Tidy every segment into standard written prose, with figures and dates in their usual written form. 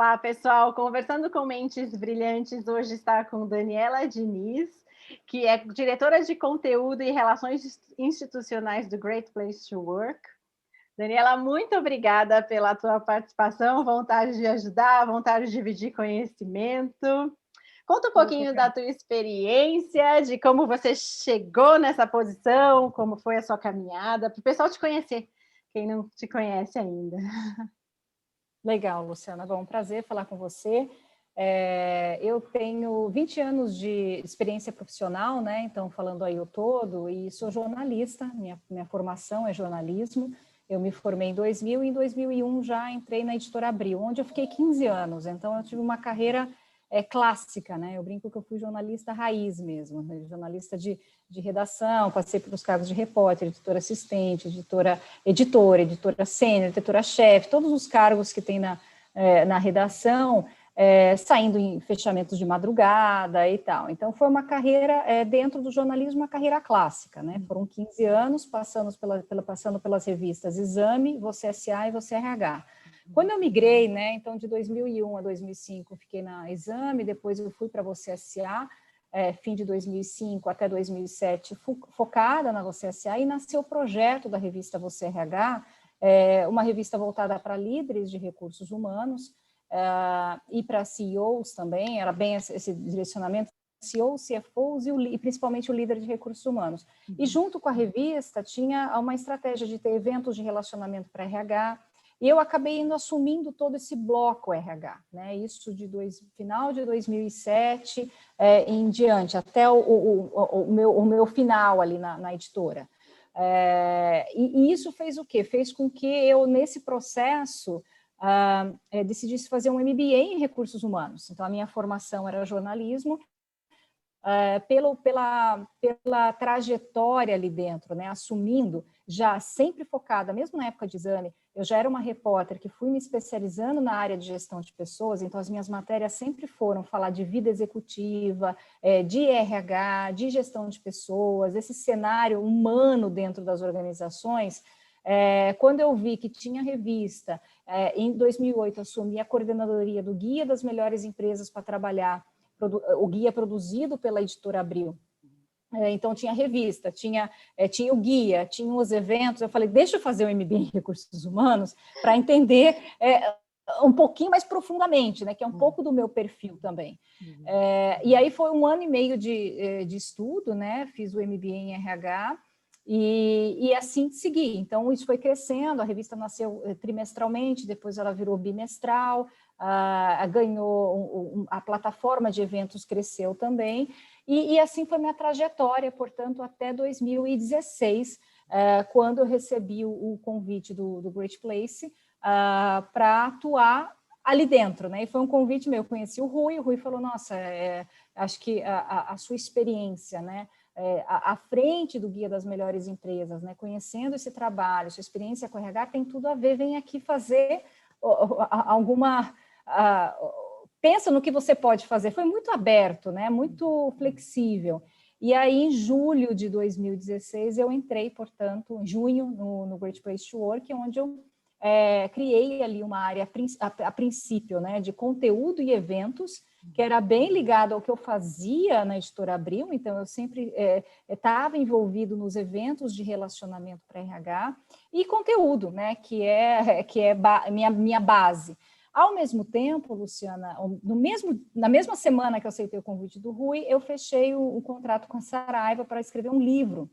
Olá, pessoal. Conversando com Mentes Brilhantes, hoje está com Daniela Diniz, que é diretora de conteúdo e relações institucionais do Great Place to Work. Daniela, muito obrigada pela tua participação, vontade de ajudar, vontade de dividir conhecimento. Conta um pouquinho da tua experiência, de como você chegou nessa posição, como foi a sua caminhada, para o pessoal te conhecer, quem não te conhece ainda. Legal, Luciana. Bom, um prazer falar com você. Eu tenho 20 anos de experiência profissional, né? Então, falando aí o todo, e sou jornalista, minha formação é jornalismo. Eu me formei em 2000 e em 2001 já entrei na Editora Abril, onde eu fiquei 15 anos. Então, eu tive uma carreira clássica, né? Eu brinco que eu fui jornalista raiz mesmo, né? Jornalista de redação, passei pelos cargos de repórter, editora assistente, editora sênior, editora-chefe, todos os cargos que tem na redação, saindo em fechamentos de madrugada e tal. Então, foi uma carreira, dentro do jornalismo, uma carreira clássica, né? Foram 15 anos, passando pelas revistas Exame, Você SA e Você RH. Quando eu migrei, né, então de 2001 a 2005, eu fiquei na Exame, depois eu fui para Você SA, fim de 2005 até 2007, focada na Você SA, e nasceu o projeto da revista Você RH, uma revista voltada para líderes de recursos humanos e para CEOs também, era bem esse direcionamento, CEOs, CFOs e principalmente o líder de recursos humanos. E junto com a revista tinha uma estratégia de ter eventos de relacionamento para RH, e eu acabei assumindo todo esse bloco RH, né? Isso final de 2007 em diante, até o meu final ali na editora. E isso fez o quê? Fez com que eu, nesse processo, decidisse fazer um MBA em recursos humanos. Então, a minha formação era jornalismo, pela trajetória ali dentro, né, assumindo, já sempre focada, mesmo na época de Exame, eu já era uma repórter que fui me especializando na área de gestão de pessoas, então as minhas matérias sempre foram falar de vida executiva, de RH, de gestão de pessoas, esse cenário humano dentro das organizações. Quando eu vi que tinha revista, em 2008 assumi a coordenadoria do Guia das Melhores Empresas para Trabalhar, o guia produzido pela Editora Abril. Então, tinha revista, tinha o guia, tinha os eventos. Eu falei, deixa eu fazer o MBA em Recursos Humanos para entender um pouquinho mais profundamente, né, que é um pouco do meu perfil também. E aí foi 1 ano e meio de estudo, né, fiz o MBA em RH, e assim segui. Então, isso foi crescendo, a revista nasceu trimestralmente, depois ela virou bimestral, ganhou, a plataforma de eventos cresceu também, e assim foi minha trajetória, portanto, até 2016, quando eu recebi o convite do Great Place para atuar ali dentro, né? E foi um convite meu, eu conheci o Rui falou, nossa, acho que a sua experiência, né, à frente do Guia das Melhores Empresas, né, conhecendo esse trabalho, sua experiência com RH tem tudo a ver, vem aqui fazer alguma... pensa no que você pode fazer. Foi muito aberto, né, muito flexível. E aí, em julho de 2016, eu entrei, portanto, em junho, no Great Place to Work, onde eu criei ali uma área, a princípio, né, de conteúdo e eventos, que era bem ligado ao que eu fazia na Editora Abril, então eu sempre estava envolvido nos eventos de relacionamento para RH, e conteúdo, né, que é minha base. Ao mesmo tempo, Luciana, na mesma semana que eu aceitei o convite do Rui, eu fechei o contrato com a Saraiva para escrever um livro.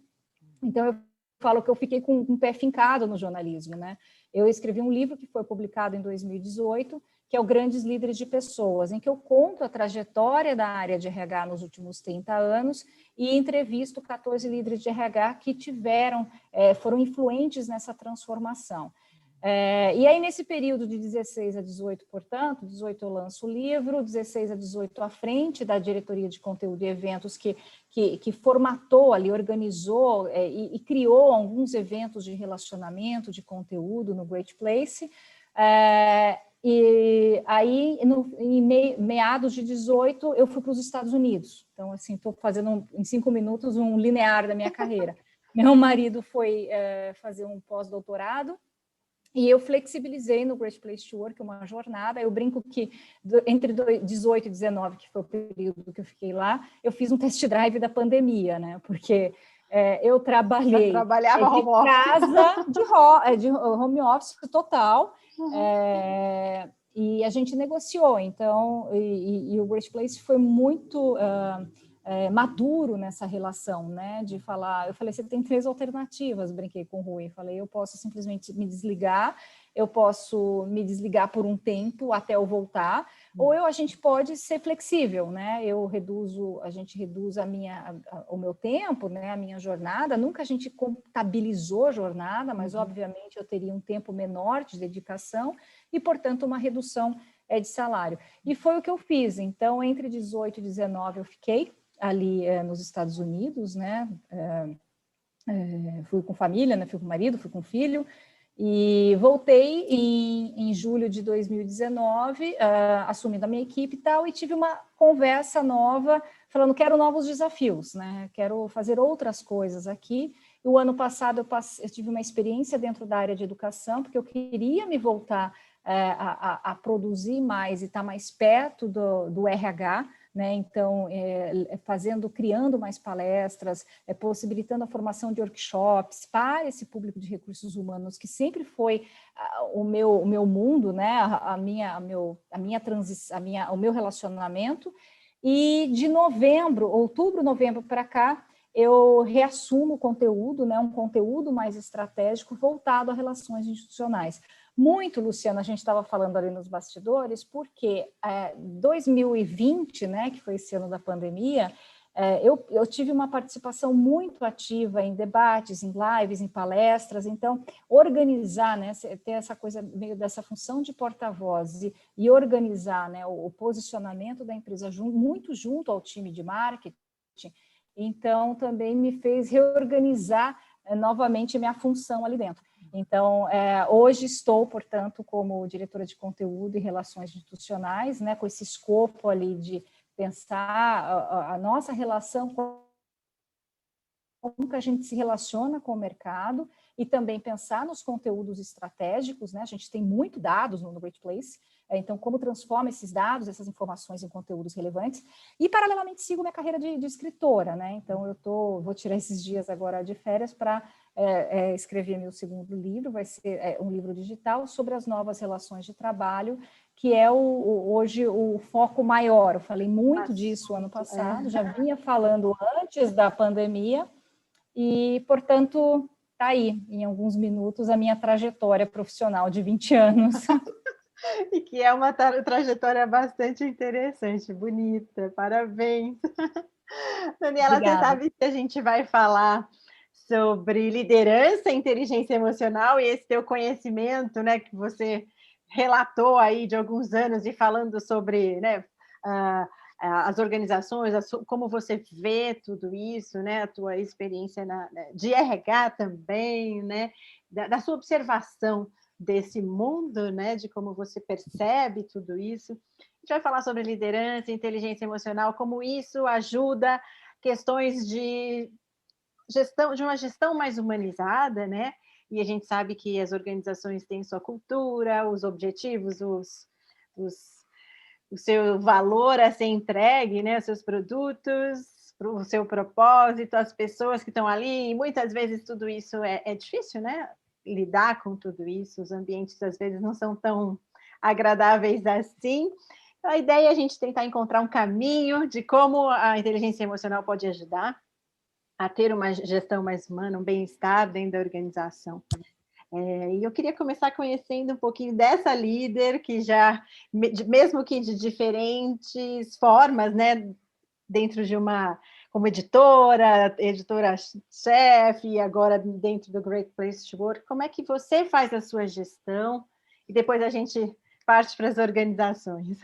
Então, eu falo que eu fiquei com um pé fincado no jornalismo, né? Eu escrevi um livro que foi publicado em 2018, que é o Grandes Líderes de Pessoas, em que eu conto a trajetória da área de RH nos últimos 30 anos e entrevisto 14 líderes de RH que foram influentes nessa transformação. E aí, nesse período de 16 a 18, portanto, 18 eu lanço o livro, 16 a 18 à frente da diretoria de conteúdo e eventos que formatou ali, organizou e criou alguns eventos de relacionamento, de conteúdo no Great Place. E aí, em meados de 18, eu fui para os Estados Unidos. Então, assim, estou fazendo em 5 minutos um linear da minha carreira. Meu marido foi fazer um pós-doutorado E eu flexibilizei no Great Place to Work uma jornada. Eu brinco que entre 18 e 19, que foi o período que eu fiquei lá, eu fiz um test drive da pandemia, né? Porque eu trabalhei trabalhava de home office. casa, de home office total, e a gente negociou. Então, e o Great Place foi muito maduro nessa relação, né? De falar, eu falei, você tem 3 alternativas, brinquei com o Rui, falei, eu posso simplesmente me desligar, eu posso me desligar por um tempo até eu voltar, ou a gente pode ser flexível, né? A gente reduz o meu tempo, né? A minha jornada, nunca a gente contabilizou a jornada, mas obviamente eu teria um tempo menor de dedicação e, portanto, uma redução de salário. E foi o que eu fiz. Então, entre 18 e 19 eu fiquei ali nos Estados Unidos, né? Fui com família, né? Fui com marido, fui com filho, e voltei em julho de 2019, assumindo a minha equipe e tal, e tive uma conversa nova, falando, quero novos desafios, né? Quero fazer outras coisas aqui. E o ano passado eu tive uma experiência dentro da área de educação, porque eu queria me voltar a produzir mais e estar mais perto do RH, né? Então, criando mais palestras, possibilitando a formação de workshops para esse público de recursos humanos, que sempre foi o meu mundo, né? O meu relacionamento. E de outubro, novembro para cá, eu reassumo o conteúdo, né? Um conteúdo mais estratégico voltado a relações institucionais. Muito, Luciana, a gente estava falando ali nos bastidores, porque 2020, né, que foi esse ano da pandemia, eu tive uma participação muito ativa em debates, em lives, em palestras. Então, organizar, né, ter essa coisa, meio dessa função de porta-voz e organizar, né, o posicionamento da empresa muito junto ao time de marketing, então também me fez reorganizar novamente minha função ali dentro. Então, hoje estou, portanto, como diretora de conteúdo e relações institucionais, né, com esse escopo ali de pensar a nossa relação, como que a gente se relaciona com o mercado e também pensar nos conteúdos estratégicos, né? A gente tem muito dados no Great Place, então como transforma esses dados, essas informações em conteúdos relevantes, e paralelamente sigo minha carreira de escritora, né? Então vou tirar esses dias agora de férias para escrever meu segundo livro, vai ser um livro digital sobre as novas relações de trabalho, que é hoje o foco maior. Eu falei muito disso ano passado, já vinha falando antes da pandemia, e, portanto, está aí, em alguns minutos, a minha trajetória profissional de 20 anos. E que é uma trajetória bastante interessante, bonita, parabéns. Daniela, Obrigada. Você sabe que a gente vai falar sobre liderança e inteligência emocional, e esse teu conhecimento, né, que você relatou aí de alguns anos e falando sobre, né, as organizações, como você vê tudo isso, né, a tua experiência de RH também, né, da sua observação desse mundo, né, de como você percebe tudo isso. A gente vai falar sobre liderança, inteligência emocional, como isso ajuda questões de uma gestão mais humanizada, né? E a gente sabe que as organizações têm sua cultura, os objetivos, o seu valor a ser entregue, né? Os seus produtos, o seu propósito, as pessoas que estão ali, e muitas vezes tudo isso é difícil, né? Lidar com tudo isso, os ambientes às vezes não são tão agradáveis assim. Então, a ideia é a gente tentar encontrar um caminho de como a inteligência emocional pode ajudar a ter uma gestão mais humana, um bem-estar dentro da organização. E eu queria começar conhecendo um pouquinho dessa líder, que já, mesmo que de diferentes formas, né, dentro de como editora-chefe, e agora dentro do Great Place to Work, como é que você faz a sua gestão? E depois a gente parte para as organizações.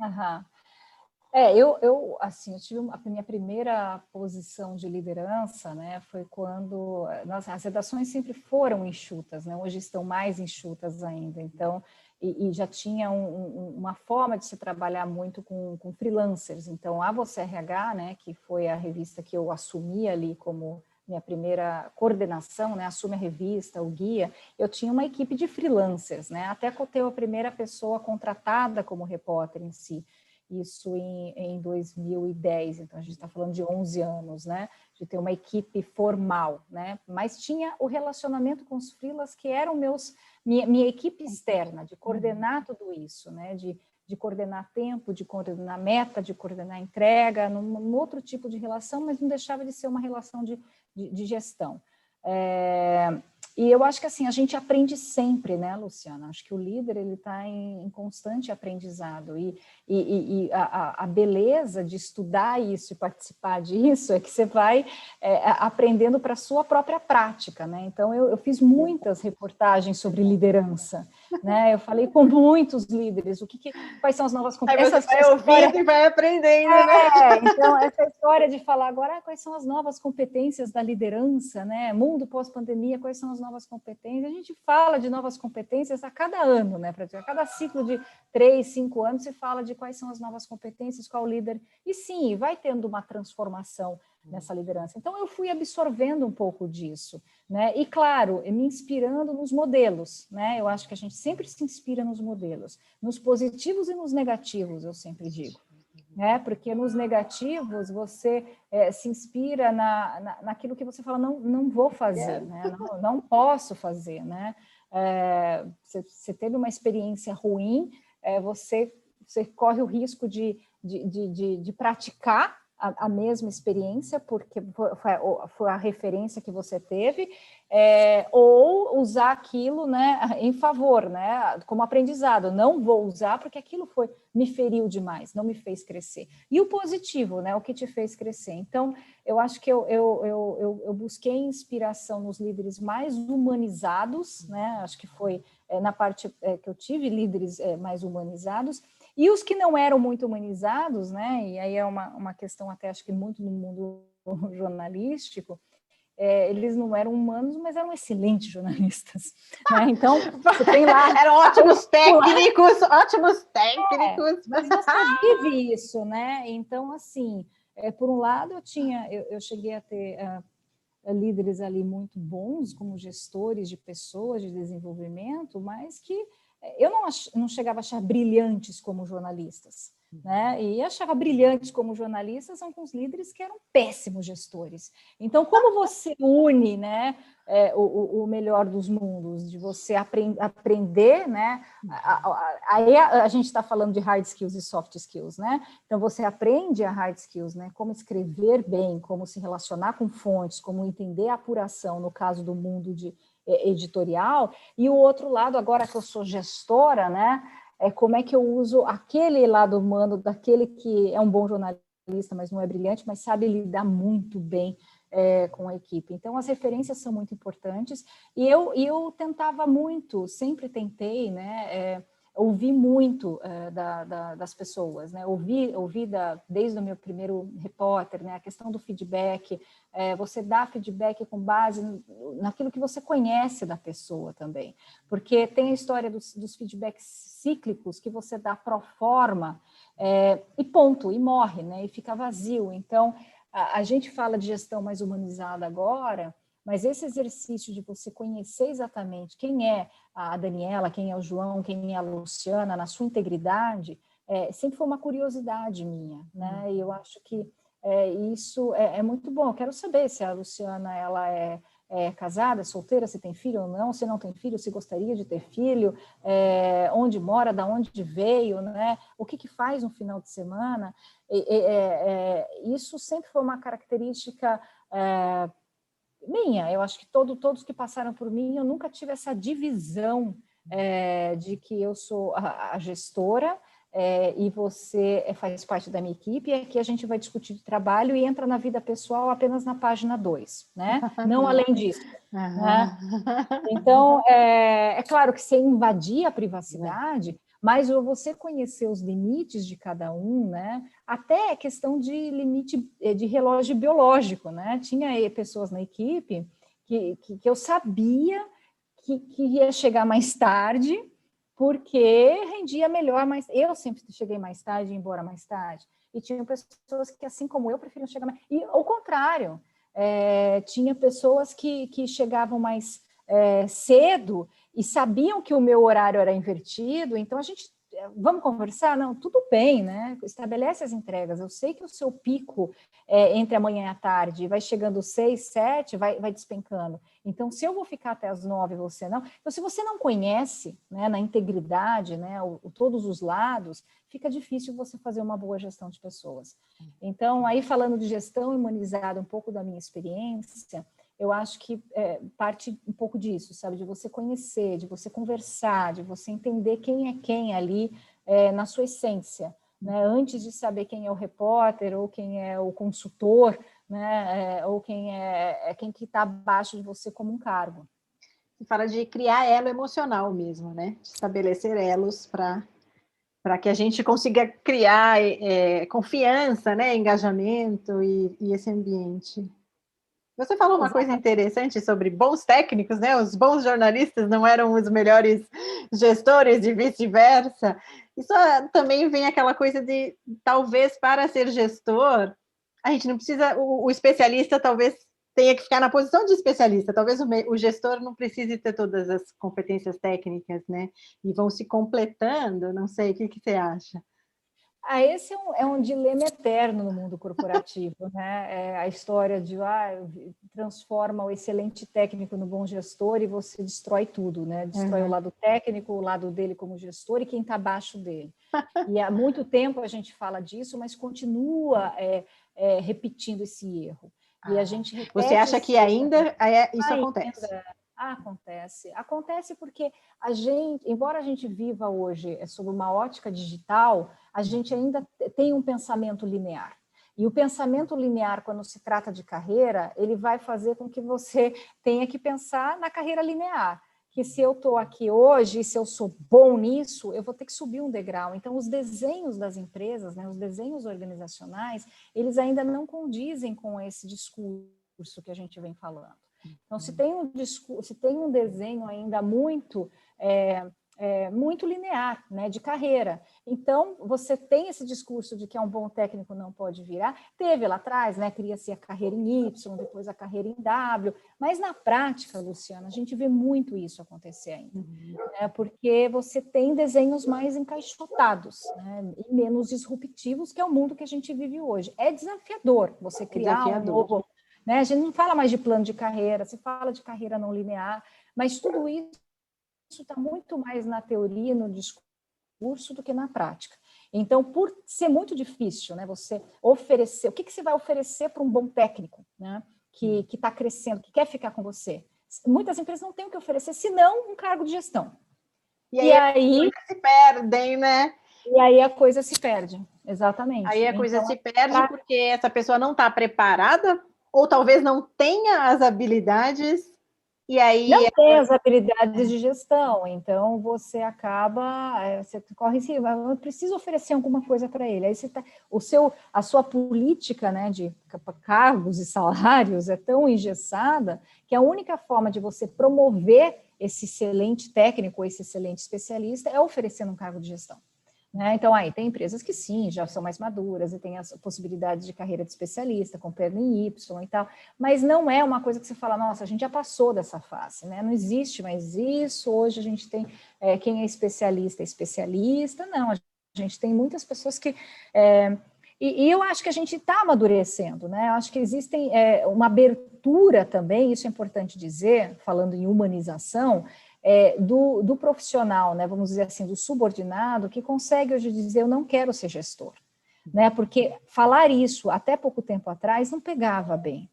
Aham. Assim, eu tive a minha primeira posição de liderança, né, foi quando as redações sempre foram enxutas, né, hoje estão mais enxutas ainda, então, e já tinha uma forma de se trabalhar muito com freelancers, então a Você RH, né, que foi a revista que eu assumi ali como minha primeira coordenação, né, assume a revista, o guia, eu tinha uma equipe de freelancers, né, até que eu tenho a primeira pessoa contratada como repórter em si, isso em 2010, então a gente está falando de 11 anos, né, de ter uma equipe formal, né, mas tinha o relacionamento com os freelas que eram minha equipe externa, de coordenar tudo isso, né, de coordenar tempo, de coordenar meta, de coordenar entrega, num outro tipo de relação, mas não deixava de ser uma relação de gestão. E eu acho que assim, a gente aprende sempre, né, Luciana? Acho que o líder ele está em constante aprendizado e a beleza de estudar isso e participar disso é que você vai aprendendo para a sua própria prática, né? Então, eu fiz muitas reportagens sobre liderança, né? Eu falei com muitos líderes, quais são as novas competências. Aí você vai ouvindo e vai aprendendo, né? Então, essa história de falar agora quais são as novas competências da liderança, né? Mundo pós-pandemia, quais são as novas competências? A gente fala de novas competências a cada ano, né? A cada ciclo de 3, 5 anos se fala de quais são as novas competências, qual líder. E sim, vai tendo uma transformação nessa liderança. Então, eu fui absorvendo um pouco disso, né? E, claro, me inspirando nos modelos, né? Eu acho que a gente sempre se inspira nos modelos, nos positivos e nos negativos, eu sempre digo. Né? Porque nos negativos você se inspira naquilo que você fala, não vou fazer, né? não posso fazer. Né? Você teve uma experiência ruim, você corre o risco de praticar a mesma experiência, porque foi a referência que você teve, ou usar aquilo, né, em favor, né, como aprendizado. Não vou usar porque aquilo me feriu demais, não me fez crescer. E o positivo, né, o que te fez crescer. Então, eu acho que eu busquei inspiração nos líderes mais humanizados, né, acho que foi na parte que eu tive líderes mais humanizados, e os que não eram muito humanizados, né, e aí é uma questão até acho que muito no mundo jornalístico, eles não eram humanos, mas eram excelentes jornalistas. Né? Então, você tem lá... Eram ótimos técnicos, ótimos técnicos. Mas você vive isso, né? Então, assim, por um lado, eu cheguei a ter líderes ali muito bons, como gestores de pessoas, de desenvolvimento, mas que eu não chegava a achar brilhantes como jornalistas, né? E achava brilhantes como jornalistas alguns líderes que eram péssimos gestores. Então, como você une, né, o melhor dos mundos, de você aprender, né? Aí a gente está falando de hard skills e soft skills, né? Então, você aprende a hard skills, né? Como escrever bem, como se relacionar com fontes, como entender a apuração, no caso do mundo editorial, e o outro lado, agora que eu sou gestora, né? Como é que eu uso aquele lado humano daquele que é um bom jornalista, mas não é brilhante, mas sabe lidar muito bem com a equipe. Então, as referências são muito importantes, e eu tentava muito, sempre tentei, né, ouvir muito das pessoas, né, ouvir desde o meu primeiro repórter, né, a questão do feedback, você dá feedback com base naquilo que você conhece da pessoa também, porque tem a história dos feedbacks cíclicos que você dá pro forma, e ponto, e morre, né, e fica vazio. Então, a gente fala de gestão mais humanizada agora, mas esse exercício de você conhecer exatamente quem é a Daniela, quem é o João, quem é a Luciana, na sua integridade, sempre foi uma curiosidade minha, né? E eu acho que isso é muito bom. Eu quero saber se a Luciana ela é casada, solteira, se tem filho ou não, se não tem filho, se gostaria de ter filho, onde mora, da onde veio, né? O que faz no final de semana. Isso sempre foi uma característica minha. Eu acho que todos que passaram por mim, eu nunca tive essa divisão de que eu sou a gestora e você faz parte da minha equipe, e aqui a gente vai discutir de trabalho e entra na vida pessoal apenas na página 2, né? Não além disso. Né? Então, é claro que sem invadir a privacidade, mas você conhecer os limites de cada um, né? Até a questão de limite de relógio biológico, né? Tinha pessoas na equipe que eu sabia que ia chegar mais tarde, porque rendia melhor, mas eu sempre cheguei mais tarde, embora mais tarde. E tinha pessoas que, assim como eu, preferiam chegar mais... E ao contrário, tinha pessoas que chegavam mais cedo e sabiam que o meu horário era invertido, então a gente, vamos conversar? Não, tudo bem, né? Estabelece as entregas. Eu sei que o seu pico entre amanhã e a tarde vai chegando 6, 7, vai despencando. Então, se eu vou ficar até as 9, você não. Então, se você não conhece, né, na integridade, né, todos os lados, fica difícil você fazer uma boa gestão de pessoas. Então, aí falando de gestão humanizada, um pouco da minha experiência, eu acho que parte um pouco disso, sabe? De você conhecer, de você conversar, de você entender quem é quem ali na sua essência, né? Antes de saber quem é o repórter ou quem é o consultor, né? Ou quem quem que está abaixo de você como um cargo. Você fala de criar elo emocional mesmo, né? De estabelecer elos para que a gente consiga criar confiança, né? Engajamento e esse ambiente. Você falou uma coisa interessante sobre bons técnicos, né? Os bons jornalistas não eram os melhores gestores e vice-versa. Isso também vem aquela coisa de, talvez, para ser gestor, a gente não precisa, o especialista talvez tenha que ficar na posição de especialista, talvez o gestor não precise ter todas as competências técnicas, né? E vão se completando, não sei, o que você acha? Esse é um dilema eterno no mundo corporativo, né? A história de transforma o excelente técnico no bom gestor e você destrói tudo, né? Destrói o lado técnico, o lado dele como gestor e quem está abaixo dele. E há muito tempo a gente fala disso, mas continua repetindo esse erro. E a gente repete. Você acha que ainda isso acontece? Acontece porque a gente, embora a gente viva hoje sob uma ótica digital, a gente ainda tem um pensamento linear. E o pensamento linear, quando se trata de carreira, ele vai fazer com que você tenha que pensar na carreira linear. Que se eu estou aqui hoje, se eu sou bom nisso, eu vou ter que subir um degrau. Então, os desenhos das empresas, né, os desenhos organizacionais, eles ainda não condizem com esse discurso que a gente vem falando. Então, se tem um desenho ainda muito muito linear, né, de carreira. Então, você tem esse discurso de que um bom técnico não pode virar. Teve lá atrás, né, cria-se a carreira em Y, depois a carreira em W, mas na prática, Luciana, a gente vê muito isso acontecer ainda, né, porque você tem desenhos mais encaixotados, né, e menos disruptivos, que é o mundo que a gente vive hoje. É desafiador você criar um novo... Né? A gente não fala mais de plano de carreira, se fala de carreira não linear, mas tudo isso está muito mais na teoria, no discurso, do que na prática. Então, por ser muito difícil, né, você oferecer... O que você vai oferecer para um bom técnico, né, que está crescendo, que quer ficar com você? Muitas empresas não têm o que oferecer, senão um cargo de gestão. E aí se perdem, né? E aí a coisa se perde, exatamente. Aí a coisa se perde porque essa pessoa não está preparada, ou talvez não tenha as habilidades, e aí... Não tem as habilidades de gestão, então você acaba, você corre em cima, eu preciso oferecer alguma coisa para ele. Aí você a sua política, né, de cargos e salários é tão engessada que a única forma de você promover esse excelente técnico, esse excelente especialista, é oferecendo um cargo de gestão. Né? Então, aí tem empresas que sim, já são mais maduras e tem as possibilidades de carreira de especialista, com perna em Y e tal, mas não é uma coisa que você fala, nossa, a gente já passou dessa fase, né? Não existe mais isso, hoje a gente tem quem é especialista, não, a gente tem muitas pessoas que... E eu acho que a gente está amadurecendo, né? Eu acho que existem uma abertura também, isso é importante dizer, falando em humanização, do profissional, né, vamos dizer assim, do subordinado, que consegue hoje dizer, eu não quero ser gestor, né, porque falar isso até pouco tempo atrás não pegava bem.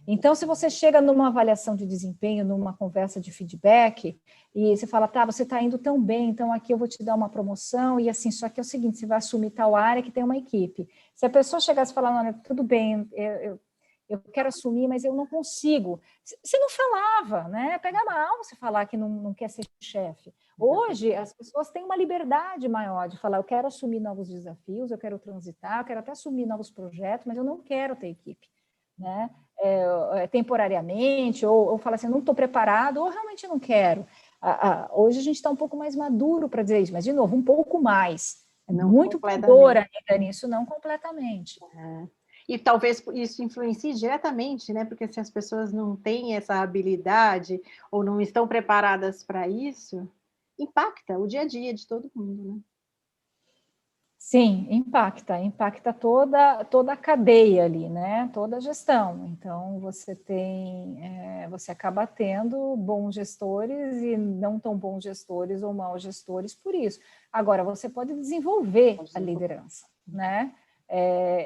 Então, se você chega numa avaliação de desempenho, numa conversa de feedback, e você fala, tá, você está indo tão bem, então aqui eu vou te dar uma promoção, e assim, só que é o seguinte, você vai assumir tal área que tem uma equipe. Se a pessoa chegasse e falar, olha, tudo bem, eu quero assumir, mas eu não consigo. Você não falava, né? Pega mal você falar que não quer ser chefe. Hoje, as pessoas têm uma liberdade maior de falar, eu quero assumir novos desafios, eu quero transitar, eu quero até assumir novos projetos, mas eu não quero ter equipe, né? Temporariamente, ou falar assim, não estou preparado, ou realmente não quero. Hoje a gente está um pouco mais maduro para dizer isso, mas, de novo, um pouco mais. Não muito madura ainda nisso, não completamente. E talvez isso influencie diretamente, né? Porque se as pessoas não têm essa habilidade ou não estão preparadas para isso, impacta o dia a dia de todo mundo, né? Sim, impacta toda a cadeia ali, né? Toda a gestão. Então, você acaba tendo bons gestores e não tão bons gestores ou maus gestores por isso. Agora, você pode desenvolver a liderança, né?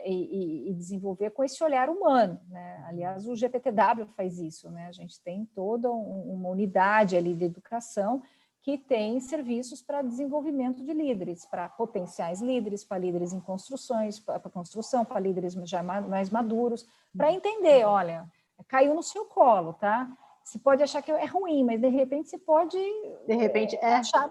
E desenvolver com esse olhar humano, né? Aliás, o GPTW faz isso, né? A gente tem toda uma unidade ali de educação que tem serviços para desenvolvimento de líderes, para potenciais líderes, para líderes em construções, para construção, para líderes já mais maduros, para entender, olha, caiu no seu colo, tá? Você pode achar que é ruim, mas de repente você pode achar,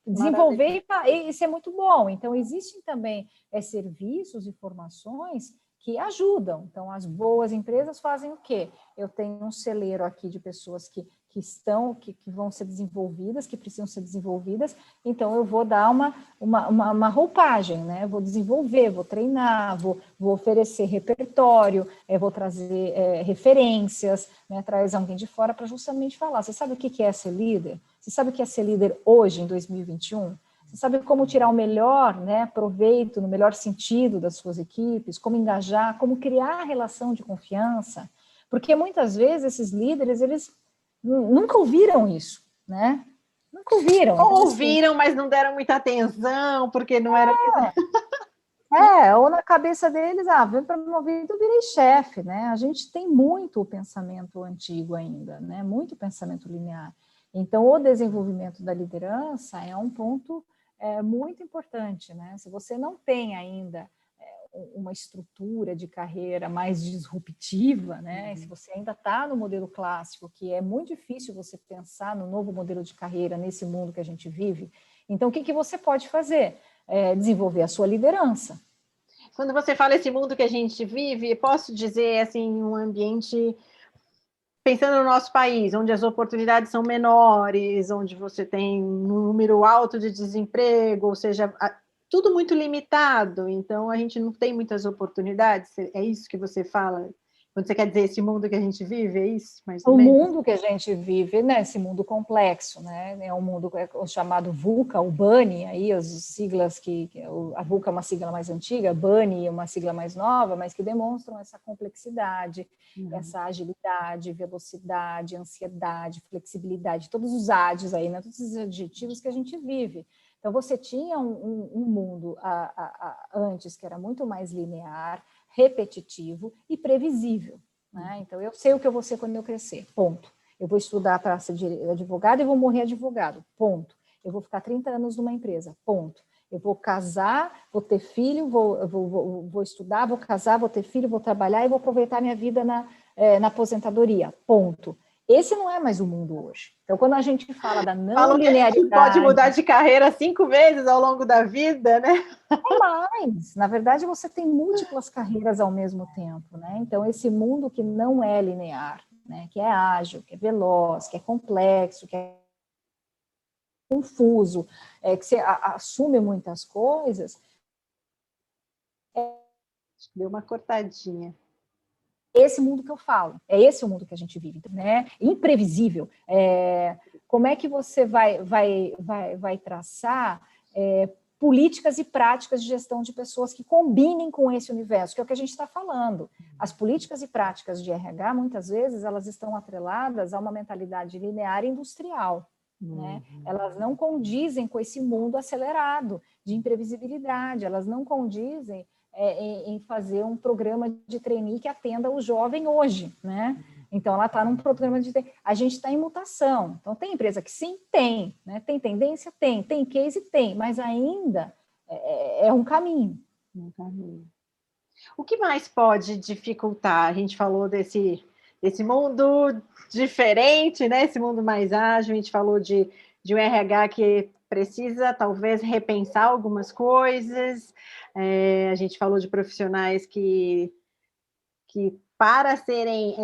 desenvolver e isso é muito bom. Então, existem também serviços e formações que ajudam. Então, as boas empresas fazem o quê? Eu tenho um celeiro aqui de pessoas que vão ser desenvolvidas, que precisam ser desenvolvidas, então eu vou dar uma roupagem, né? Vou desenvolver, vou treinar, vou oferecer repertório, vou trazer referências, né? Traz alguém de fora para justamente falar. Você sabe o que é ser líder? Você sabe o que é ser líder hoje, em 2021? Você sabe como tirar o melhor, né, proveito, no melhor sentido das suas equipes, como engajar, como criar relação de confiança? Porque muitas vezes esses líderes, eles nunca ouviram isso, né? Nunca ouviram. Ou então, ouviram, mas não deram muita atenção, porque não era... ou na cabeça deles, vem para meu ouvido, eu virei chefe, né? A gente tem muito o pensamento antigo ainda, né? Muito pensamento linear. Então, o desenvolvimento da liderança é um ponto muito importante, né? Se você não tem ainda uma estrutura de carreira mais disruptiva, né? Se você ainda está no modelo clássico, que é muito difícil você pensar no novo modelo de carreira nesse mundo que a gente vive, então o que você pode fazer? Desenvolver a sua liderança. Quando você fala esse mundo que a gente vive, posso dizer assim, um ambiente, pensando no nosso país, onde as oportunidades são menores, onde você tem um número alto de desemprego, ou seja, tudo muito limitado, então a gente não tem muitas oportunidades, é isso que você fala? Quando você quer dizer esse mundo que a gente vive, é isso? Mais ou menos? O mundo que a gente vive, né, esse mundo complexo, né, é um mundo chamado VUCA, o BANI, aí as siglas a VUCA é uma sigla mais antiga, BANI é uma sigla mais nova, mas que demonstram essa complexidade, essa agilidade, velocidade, ansiedade, flexibilidade, todos os ADs aí, né, todos os adjetivos que a gente vive. Então, você tinha um mundo antes que era muito mais linear, repetitivo e previsível. Né? Então, eu sei o que eu vou ser quando eu crescer, ponto. Eu vou estudar para ser advogado e vou morrer advogado, ponto. Eu vou ficar 30 anos numa empresa, ponto. Eu vou casar, vou ter filho, vou estudar, vou casar, vou ter filho, vou trabalhar e vou aproveitar minha vida na aposentadoria, ponto. Esse não é mais o mundo hoje. Então, quando a gente fala da não linearidade... Que pode mudar de carreira 5 vezes ao longo da vida, né? É mais. Na verdade, você tem múltiplas carreiras ao mesmo tempo, né? Então, esse mundo que não é linear, né? Que é ágil, que é veloz, que é complexo, que é confuso, que você assume muitas coisas... Deu uma cortadinha. Esse mundo que eu falo, é esse o mundo que a gente vive, né? Imprevisível. Como é que você vai traçar políticas e práticas de gestão de pessoas que combinem com esse universo, que é o que a gente está falando. As políticas e práticas de RH, muitas vezes, elas estão atreladas a uma mentalidade linear e industrial. Né? Elas não condizem com esse mundo acelerado de imprevisibilidade, elas não condizem em fazer um programa de trainee que atenda o jovem hoje, né? Então, ela está num programa de... A gente está em mutação. Então, tem empresa que sim, tem. Né? Tem tendência? Tem. Tem case? Tem. Mas ainda é um caminho. O que mais pode dificultar? A gente falou desse mundo diferente, né? Esse mundo mais ágil. A gente falou de um RH que precisa, talvez, repensar algumas coisas. A gente falou de profissionais que para serem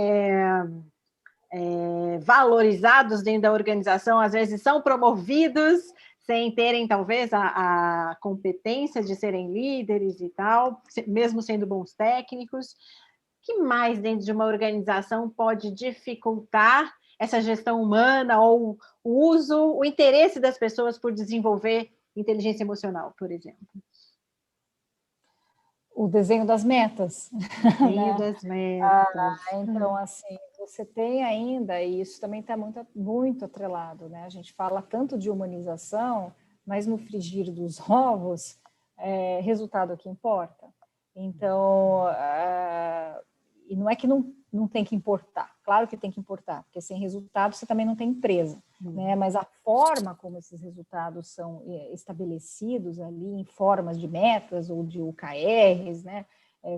valorizados dentro da organização, às vezes são promovidos sem terem, talvez, a competência de serem líderes e tal, mesmo sendo bons técnicos. O que mais dentro de uma organização pode dificultar essa gestão humana ou o interesse das pessoas por desenvolver inteligência emocional, por exemplo? O desenho das metas. Desenho das metas. Então, assim, você tem ainda, e isso também está muito, muito atrelado, né? A gente fala tanto de humanização, mas no frigir dos ovos, resultado é o que importa. Então, e não é que não tem que importar, claro que tem que importar, porque sem resultado você também não tem empresa, né? Mas a forma como esses resultados são estabelecidos ali em formas de metas ou de OKRs, né?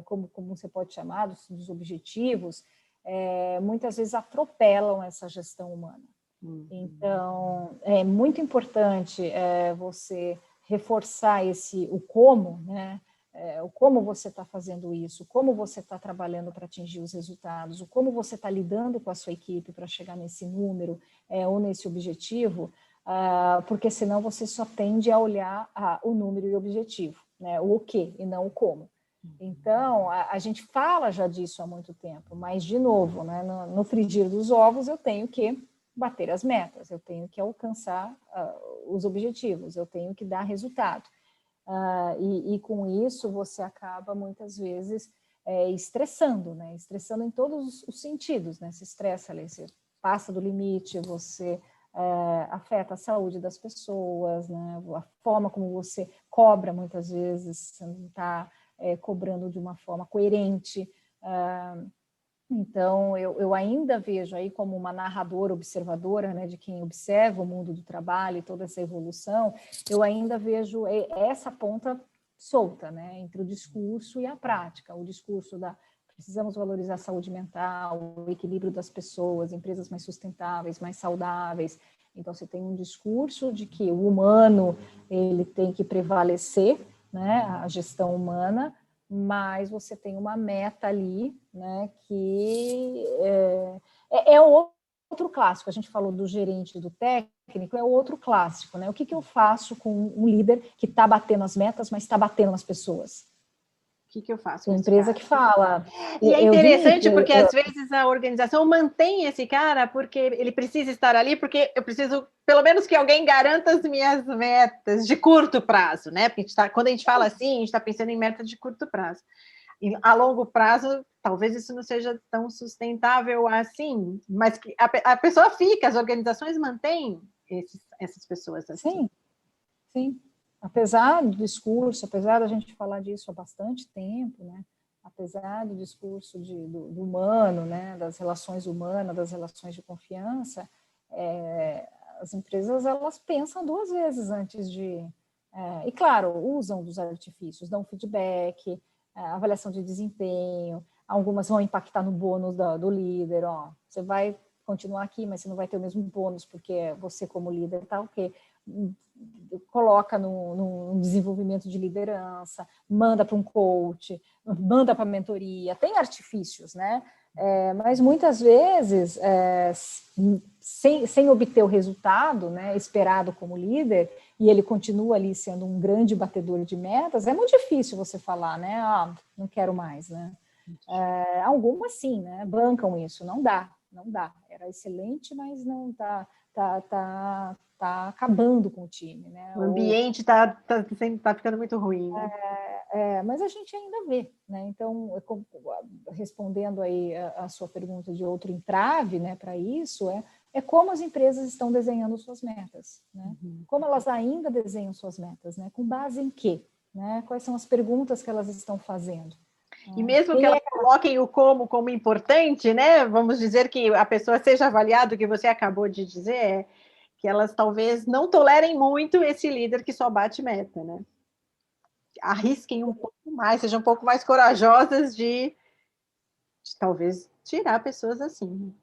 Como você pode chamar, dos objetivos, muitas vezes atropelam essa gestão humana. Então, é muito importante você reforçar o como, né? O como você está fazendo isso, como você está trabalhando para atingir os resultados, o como você está lidando com a sua equipe para chegar nesse número ou nesse objetivo, porque senão você só tende a olhar o número e o objetivo, né? O que e não o como. Então, a gente fala já disso há muito tempo, mas, de novo, né, no frigir dos ovos, eu tenho que bater as metas, eu tenho que alcançar os objetivos, eu tenho que dar resultado. E com isso você acaba muitas vezes estressando, né? Estressando em todos os sentidos, né? Se estressa ali, você passa do limite, você afeta a saúde das pessoas, né? A forma como você cobra muitas vezes, você não está cobrando de uma forma coerente. Então, eu ainda vejo aí como uma narradora observadora, né, de quem observa o mundo do trabalho e toda essa evolução, eu ainda vejo essa ponta solta, né, entre o discurso e a prática. O discurso precisamos valorizar a saúde mental, o equilíbrio das pessoas, empresas mais sustentáveis, mais saudáveis. Então, você tem um discurso de que o humano ele tem que prevalecer, né, a gestão humana, mas você tem uma meta ali, né, que é outro clássico. A gente falou do gerente e do técnico, é outro clássico, né? O que eu faço com um líder que está batendo as metas, mas está batendo nas pessoas? O que eu faço? Tem empresa que fala. E é interessante porque às vezes a organização mantém esse cara porque ele precisa estar ali, porque eu preciso, pelo menos, que alguém garanta as minhas metas de curto prazo, né? Porque quando a gente fala assim, a gente está pensando em metas de curto prazo. E a longo prazo, talvez isso não seja tão sustentável assim, mas que a pessoa fica, as organizações mantêm essas pessoas assim. Sim, sim. Apesar do discurso, apesar da gente falar disso há bastante tempo, né? Apesar do discurso do humano, né? Das relações humanas, das relações de confiança, as empresas elas pensam duas vezes antes de... e, claro, usam dos artifícios, dão feedback, avaliação de desempenho, algumas vão impactar no bônus do líder, ó, você vai continuar aqui, mas você não vai ter o mesmo bônus, porque você como líder tá o quê? Coloca no desenvolvimento de liderança, manda para um coach, manda para a mentoria, tem artifícios, né? Mas muitas vezes, sem obter o resultado, né, esperado como líder, e ele continua ali sendo um grande batedor de metas, é muito difícil você falar, né? Não quero mais, né? Algumas sim, né? Bancam isso, não dá. Era excelente, mas não dá. Tá acabando com o time, né? O ambiente tá ficando muito ruim. Mas a gente ainda vê, né? Então, respondendo aí a sua pergunta de outro entrave, né, para isso, como as empresas estão desenhando suas metas, né? Como elas ainda desenham suas metas, né? Com base em quê? Né? Quais são as perguntas que elas estão fazendo? E mesmo que elas coloquem o como importante, né? Vamos dizer que a pessoa seja avaliada, o que você acabou de dizer, que elas talvez não tolerem muito esse líder que só bate meta, né? Arrisquem um pouco mais, sejam um pouco mais corajosas de talvez tirar pessoas assim.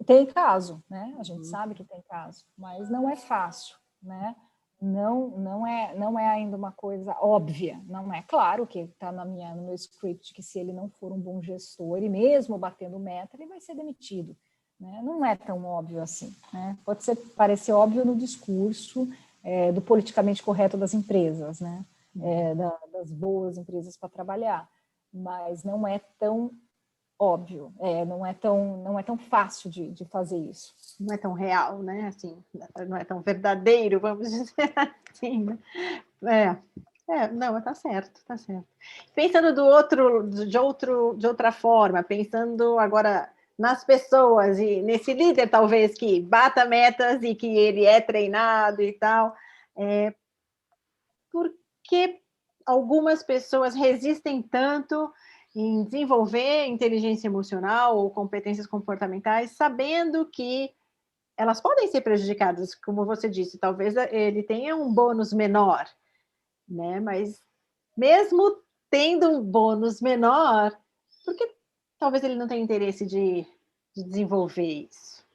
Tem caso, né? A gente sabe que tem caso, mas não é fácil, né? Não é ainda uma coisa óbvia, não é. Claro que está no meu script que se ele não for um bom gestor e mesmo batendo meta, ele vai ser demitido, né? Não é tão óbvio assim, né? Pode parecer óbvio no discurso, do politicamente correto das empresas, né? Das boas empresas para trabalhar, mas não é tão óbvio, não é tão fácil de fazer isso. Não é tão real, né? Assim, não é tão verdadeiro, vamos dizer assim, né? Não, mas tá certo, tá certo. Pensando de outra forma, pensando agora nas pessoas e nesse líder, talvez, que bata metas e que ele é treinado e tal, por que algumas pessoas resistem tanto em desenvolver inteligência emocional ou competências comportamentais, sabendo que elas podem ser prejudicadas, como você disse, talvez ele tenha um bônus menor, né? Mas mesmo tendo um bônus menor, por que talvez ele não tenha interesse de desenvolver isso?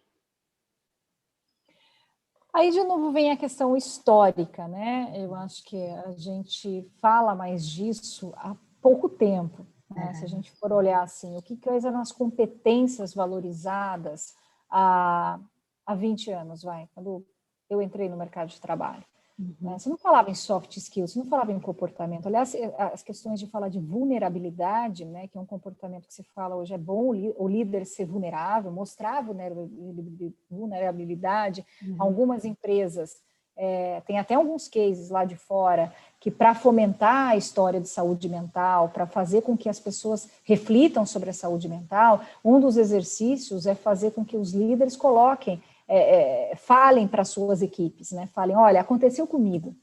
Aí, de novo, vem a questão histórica, né? Eu acho que a gente fala mais disso há pouco tempo, né? Se a gente for olhar assim, o que eram as competências valorizadas há 20 anos, quando eu entrei no mercado de trabalho. Né? Você não falava em soft skills, você não falava em comportamento. Aliás, as questões de falar de vulnerabilidade, né, que é um comportamento que se fala hoje, é bom o líder ser vulnerável, mostrar vulnerabilidade. Algumas empresas, tem até alguns cases lá de fora, que para fomentar a história de saúde mental, para fazer com que as pessoas reflitam sobre a saúde mental, um dos exercícios é fazer com que os líderes coloquem falem para suas equipes, né? Falem, olha, aconteceu comigo,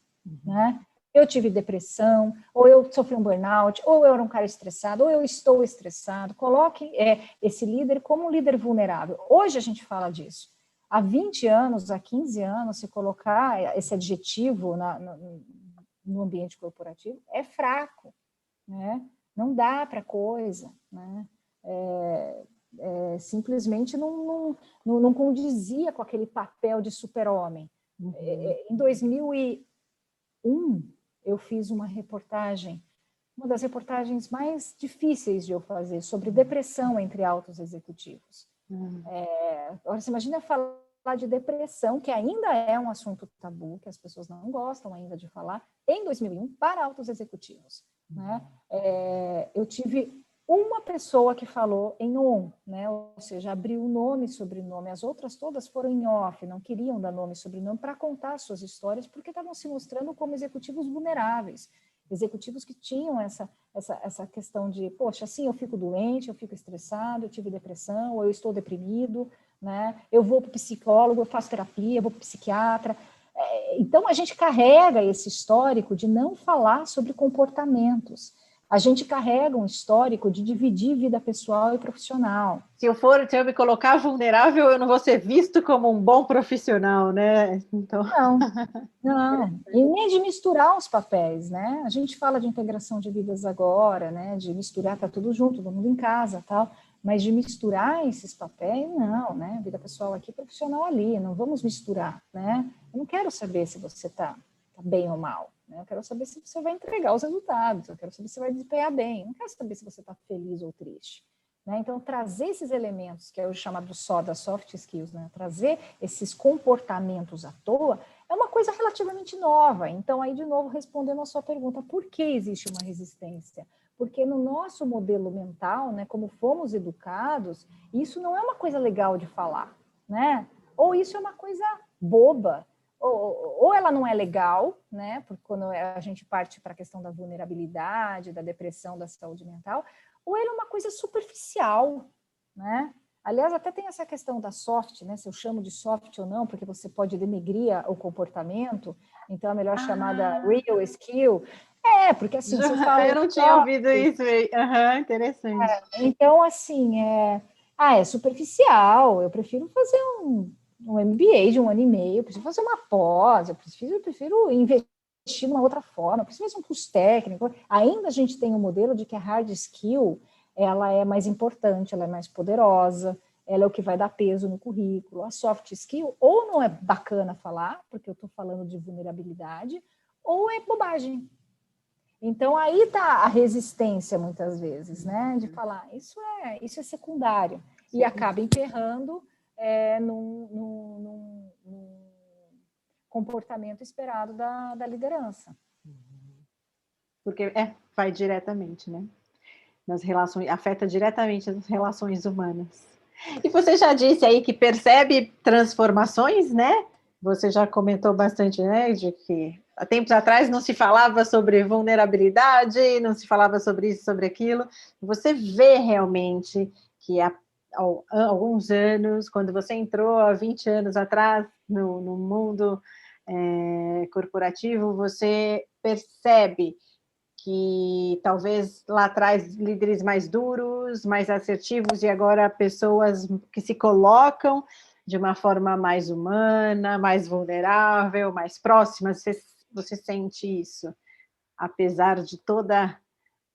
né? Eu tive depressão, ou eu sofri um burnout, ou eu era um cara estressado, ou eu estou estressado. Coloque esse líder como um líder vulnerável. Hoje a gente fala disso. Há 20 anos, há 15 anos, se colocar esse adjetivo no ambiente corporativo é fraco, né? Não dá para coisa, né? Simplesmente não condizia com aquele papel de super-homem. Em 2001, eu fiz uma reportagem, uma das reportagens mais difíceis de eu fazer, sobre depressão entre altos executivos. Agora, você imagina falar de depressão, que ainda é um assunto tabu, que as pessoas não gostam ainda de falar, em 2001, para altos executivos. Né? Eu tive uma pessoa que falou em on, né? Ou seja, abriu nome e sobrenome. As outras todas foram em off, não queriam dar nome e sobrenome para contar suas histórias, porque estavam se mostrando como executivos vulneráveis, executivos que tinham essa questão de, poxa, assim, eu fico doente, eu fico estressado, eu tive depressão, ou eu estou deprimido, né? Eu vou para o psicólogo, eu faço terapia, eu vou para o psiquiatra. Então, a gente carrega esse histórico de não falar sobre comportamentos. A gente carrega um histórico de dividir vida pessoal e profissional. Se eu me colocar vulnerável, eu não vou ser visto como um bom profissional, né? Então... Não. E nem de misturar os papéis, né? A gente fala de integração de vidas agora, né? De misturar, tá tudo junto, todo mundo em casa, tal. Mas de misturar esses papéis, não, né? Vida pessoal aqui, profissional ali, não vamos misturar, né? Eu não quero saber se você tá bem ou mal, né? Eu quero saber se você vai entregar os resultados, eu quero saber se você vai desempenhar bem, eu não quero saber se você está feliz ou triste. Né? Então, trazer esses elementos, que é o chamado das soft skills, né? Trazer esses comportamentos à toa, é uma coisa relativamente nova. Então, aí, de novo, respondendo a sua pergunta, por que existe uma resistência? Porque no nosso modelo mental, né, como fomos educados, isso não é uma coisa legal de falar, né? Ou isso é uma coisa boba, ou ela não é legal, né? Porque quando a gente parte para a questão da vulnerabilidade, da depressão, da saúde mental, ou ela é uma coisa superficial, né? Aliás, até tem essa questão da soft, né? Se eu chamo de soft ou não, porque você pode denegrir o comportamento, então é melhor chamada real skill. Porque assim, você fala... Eu não tinha ouvido isso. Interessante. Então, assim, é superficial, eu prefiro fazer um MBA de 1 ano e meio, eu preciso fazer uma pós, eu prefiro investir de uma outra forma, eu preciso fazer um curso técnico. Ainda a gente tem um modelo de que a hard skill, ela é mais importante, ela é mais poderosa, ela é o que vai dar peso no currículo. A soft skill, ou não é bacana falar, porque eu estou falando de vulnerabilidade, ou é bobagem. Então, aí está a resistência, muitas vezes, né? De falar, isso é secundário. E acaba emperrando comportamento esperado da liderança. Porque vai diretamente, né? Nas relações, afeta diretamente as relações humanas. E você já disse aí que percebe transformações, né? Você já comentou bastante, né? De que há tempos atrás não se falava sobre vulnerabilidade, não se falava sobre isso, sobre aquilo. Você vê realmente que há alguns anos, quando você entrou há 20 anos atrás no mundo corporativo, você percebe que talvez lá atrás líderes mais duros, mais assertivos, e agora pessoas que se colocam de uma forma mais humana, mais vulnerável, mais próxima. Você sente isso, apesar de toda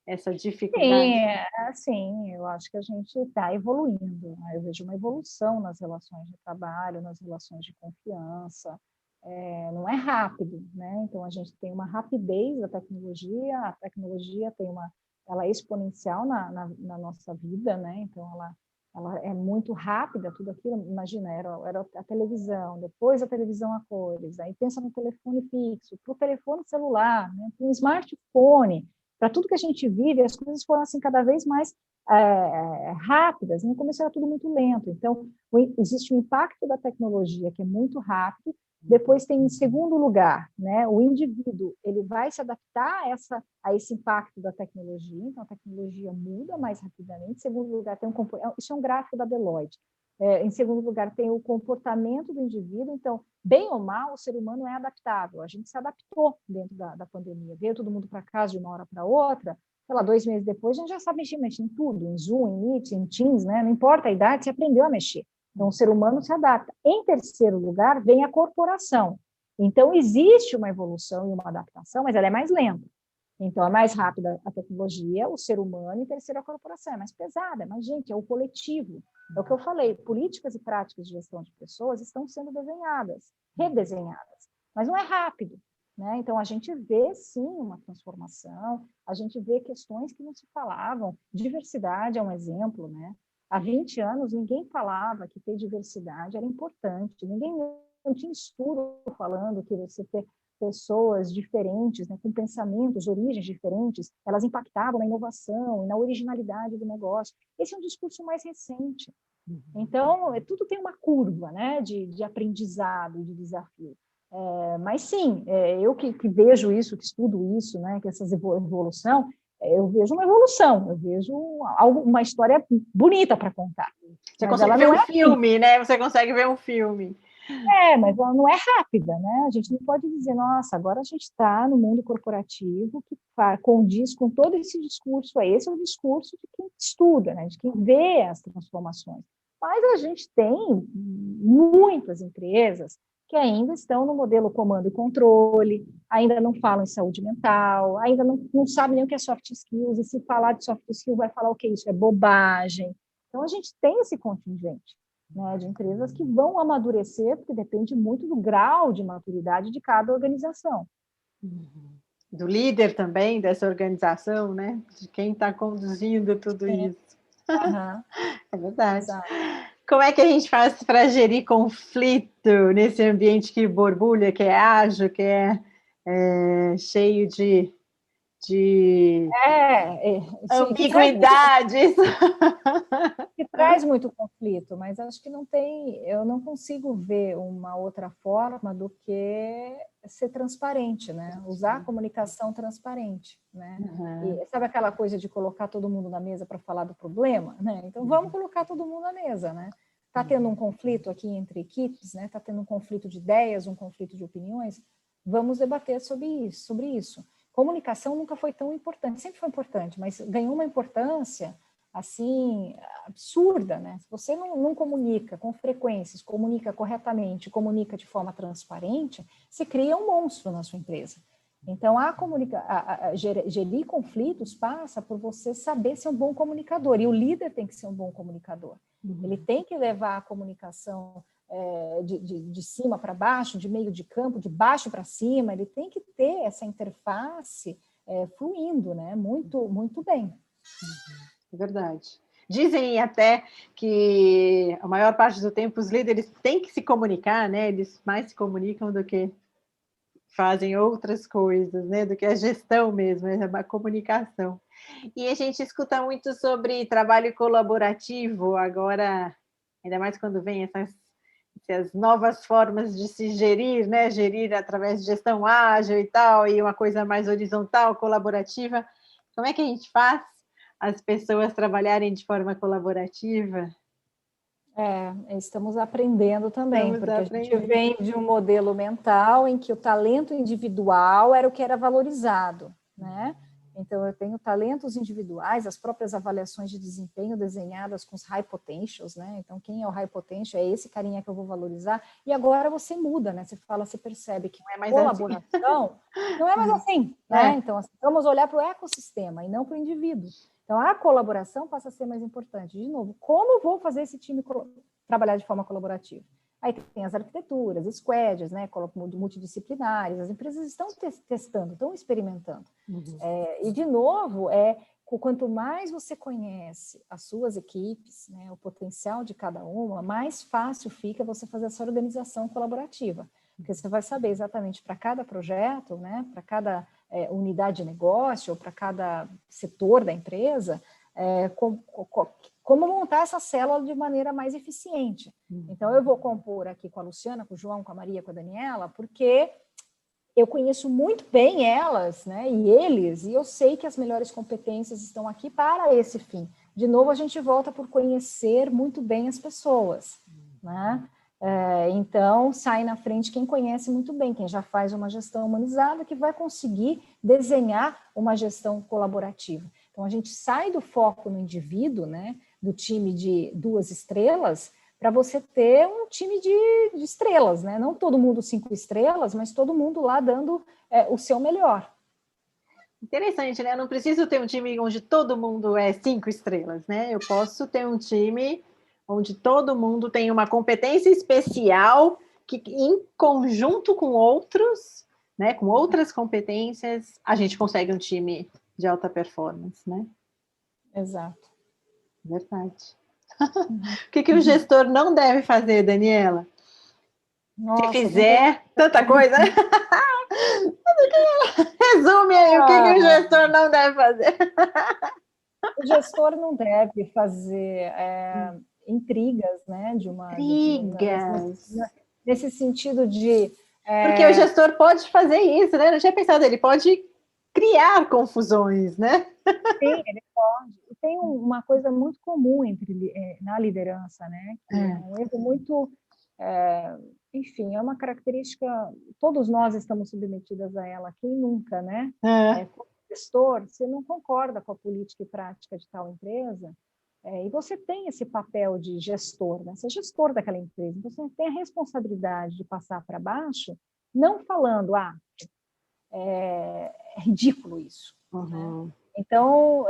essa dificuldade? Sim, assim, eu acho que a gente está evoluindo, né? Eu vejo uma evolução nas relações de trabalho, nas relações de confiança. Não é rápido, né? Então a gente tem uma rapidez da tecnologia, a tecnologia ela é exponencial na nossa vida, né? Então ela é muito rápida, tudo aquilo, imagina, era a televisão, depois a televisão a cores, aí pensa no telefone fixo, para o telefone celular, né? Para o smartphone, para tudo que a gente vive, as coisas foram assim cada vez mais rápidas. No começo era tudo muito lento. Então, existe o impacto da tecnologia, que é muito rápido. Depois tem, em segundo lugar, né, o indivíduo, ele vai se adaptar a esse impacto da tecnologia. Então, a tecnologia muda mais rapidamente. Em segundo lugar, isso é um gráfico da Deloitte. Em segundo lugar, tem o comportamento do indivíduo. Então, bem ou mal, o ser humano é adaptável. A gente se adaptou dentro da pandemia. Veio todo mundo para casa de uma hora para outra. Sei lá, 2 meses depois, a gente já sabe mexer em tudo, em Zoom, em Meet, em Teams, né? Não importa a idade, você aprendeu a mexer. Então, o ser humano se adapta. Em terceiro lugar, vem a corporação. Então, existe uma evolução e uma adaptação, mas ela é mais lenta. Então, é mais rápida a tecnologia, o ser humano, e terceiro, a corporação. É mais pesada, é mais gente, é o coletivo. É o que eu falei, políticas e práticas de gestão de pessoas estão sendo desenhadas, redesenhadas, mas não é rápido, né? Então, a gente vê, sim, uma transformação, a gente vê questões que não se falavam. Diversidade é um exemplo, né? Há 20 anos, ninguém falava que ter diversidade era importante, não tinha estudo falando que você ter pessoas diferentes, né, com pensamentos, origens diferentes, elas impactavam na inovação e na originalidade do negócio. Esse é um discurso mais recente. Então, tudo tem uma curva, né, de aprendizado, de desafio. Mas, sim, eu que vejo isso, que estudo isso, né, que essa evolução, eu vejo uma evolução, eu vejo uma história bonita para contar. Você mas consegue ela ver não um é filme, né? Você consegue ver um filme. Mas ela não é rápida, né? A gente não pode dizer, nossa, agora a gente está no mundo corporativo que condiz com todo esse discurso aí. Esse é o discurso de quem estuda, né? De quem vê as transformações. Mas a gente tem muitas empresas que ainda estão no modelo comando e controle, ainda não falam em saúde mental, ainda não sabem nem o que é soft skills, e se falar de soft skills vai falar o que isso é bobagem. Então, a gente tem esse contingente, né, de empresas que vão amadurecer, porque depende muito do grau de maturidade de cada organização. Do líder também, dessa organização, né? De quem está conduzindo tudo isso. Uhum. É verdade. Exato. Como é que a gente faz para gerir conflito nesse ambiente que borbulha, que é ágil, que é cheio de ambiguidades? Que traz muito conflito, mas acho que eu não consigo ver uma outra forma do que ser transparente, né? Usar a comunicação transparente, né? Uhum. E sabe aquela coisa de colocar todo mundo na mesa para falar do problema, né? Então vamos colocar todo mundo na mesa, né? Está tendo um conflito aqui entre equipes, né? Está tendo um conflito de ideias, um conflito de opiniões. Vamos debater sobre isso. Comunicação nunca foi tão importante, sempre foi importante, mas ganhou uma importância assim absurda, né? Se você não comunica com frequências, comunica corretamente, comunica de forma transparente, se cria um monstro na sua empresa. Então, gerir conflitos passa por você saber ser um bom comunicador, e o líder tem que ser um bom comunicador. Ele tem que levar a comunicação de cima para baixo, de meio de campo, de baixo para cima, ele tem que ter essa interface fluindo, né? Muito, muito bem. É verdade. Dizem até que a maior parte do tempo os líderes têm que se comunicar, né? Eles mais se comunicam do que fazem outras coisas, né, do que a gestão mesmo, é uma comunicação. E a gente escuta muito sobre trabalho colaborativo agora, ainda mais quando vem essas novas formas de se gerir, né, gerir através de gestão ágil e tal, e uma coisa mais horizontal, colaborativa. Como é que a gente faz as pessoas trabalharem de forma colaborativa? Estamos aprendendo também, Estamos porque a gente aprendendo. vem de um modelo mental em que o talento individual era o que era valorizado, né? Então, eu tenho talentos individuais, as próprias avaliações de desempenho desenhadas com os high potentials, né? Então, quem é o high potential é esse carinha que eu vou valorizar. E agora você muda, né? Você percebe que Não é mais colaboração não é mais assim, né? É. Então, assim, vamos olhar para o ecossistema e não para o indivíduo. Então, a colaboração passa a ser mais importante. De novo, como vou fazer esse time trabalhar de forma colaborativa? Aí tem as arquiteturas, squads, né, multidisciplinares, as empresas estão testando, estão experimentando. E, de novo, quanto mais você conhece as suas equipes, né, o potencial de cada uma, mais fácil fica você fazer essa organização colaborativa. Porque você vai saber exatamente para cada projeto, né, para cada unidade de negócio, ou para cada setor da empresa, como montar essa célula de maneira mais eficiente. Então, eu vou compor aqui com a Luciana, com o João, com a Maria, com a Daniela, porque eu conheço muito bem elas, né, e eles, e eu sei que as melhores competências estão aqui para esse fim. De novo, a gente volta por conhecer muito bem as pessoas, né? Então, sai na frente quem conhece muito bem, quem já faz uma gestão humanizada, que vai conseguir desenhar uma gestão colaborativa. Então, a gente sai do foco no indivíduo, né, do time de 2 estrelas, para você ter um time de estrelas, né? Não todo mundo 5 estrelas, mas todo mundo lá dando o seu melhor. Interessante, né? Eu não preciso ter um time onde todo mundo é 5 estrelas, né? Eu posso ter um time onde todo mundo tem uma competência especial que, em conjunto com outros, né, com outras competências, a gente consegue um time de alta performance, né? Exato. Verdade. O que o gestor não deve fazer, Daniela? Nossa, se fizer tanta coisa. Resume aí, o que o gestor não deve fazer? O gestor não deve fazer intrigas, né? Intrigas. Nesse sentido de... Porque o gestor pode fazer isso, né? Eu não tinha pensado, ele pode criar confusões, né? Sim, ele pode. E tem uma coisa muito comum na liderança, né? Que é um erro muito... enfim, é uma característica... Todos nós estamos submetidas a ela, quem nunca, né? Como gestor, você não concorda com a política e prática de tal empresa, e você tem esse papel de gestor, né? Você é gestor daquela empresa, então você tem a responsabilidade de passar para baixo, não falando, é ridículo isso. Né? Então,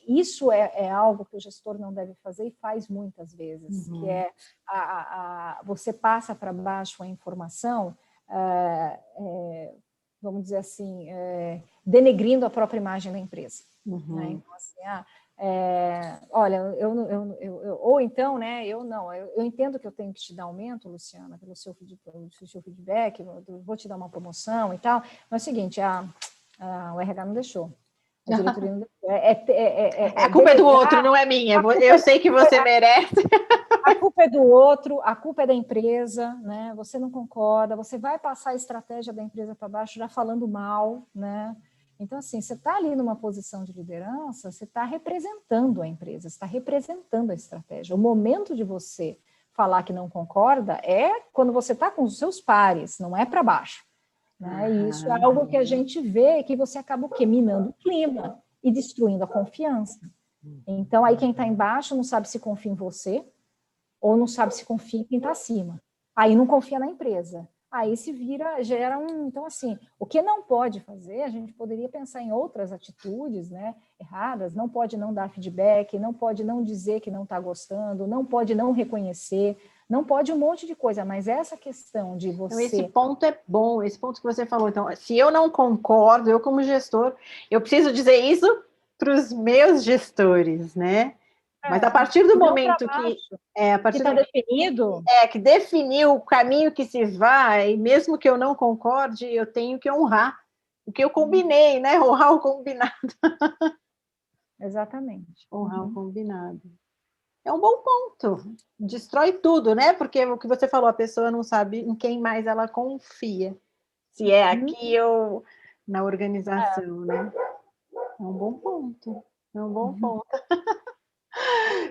isso é algo que o gestor não deve fazer e faz muitas vezes, que é você passa para baixo a informação, vamos dizer assim, denegrindo a própria imagem da empresa. Né? Então, assim, olha, ou então, né, eu entendo que eu tenho que te dar aumento, Luciana, pelo seu feedback, eu vou te dar uma promoção e tal, mas é o seguinte, o RH não deixou. A diretoria não deixou. A culpa é do outro, não é minha. Eu sei que você merece. A culpa é do outro, a culpa é da empresa, né? Você não concorda, você vai passar a estratégia da empresa para baixo já falando mal, né? Então, assim, você está ali numa posição de liderança, você está representando a empresa, você está representando a estratégia. O momento de você falar que não concorda é quando você está com os seus pares, não é para baixo. Né? E isso é algo que a gente vê, que você acaba o quê? Minando o clima e destruindo a confiança. Então, aí quem está embaixo não sabe se confia em você, ou não sabe se confia em quem está acima. Aí não confia na empresa. Aí gera um... Então, assim, o que não pode fazer, a gente poderia pensar em outras atitudes, né, erradas, não pode não dar feedback, não pode não dizer que não está gostando, não pode não reconhecer, não pode um monte de coisa, mas essa questão de você... Então, esse ponto é bom, esse ponto que você falou. Então, se eu não concordo, eu como gestor, eu preciso dizer isso para os meus gestores, né? Mas a partir do momento que está definido, que definiu o caminho que se vai, mesmo que eu não concorde, eu tenho que honrar o que eu combinei, né? Honrar o combinado. Exatamente. Honrar o combinado. É um bom ponto. Destrói tudo, né? Porque o que você falou, a pessoa não sabe em quem mais ela confia. Se é aqui ou na organização, né? É um bom ponto. É um bom ponto.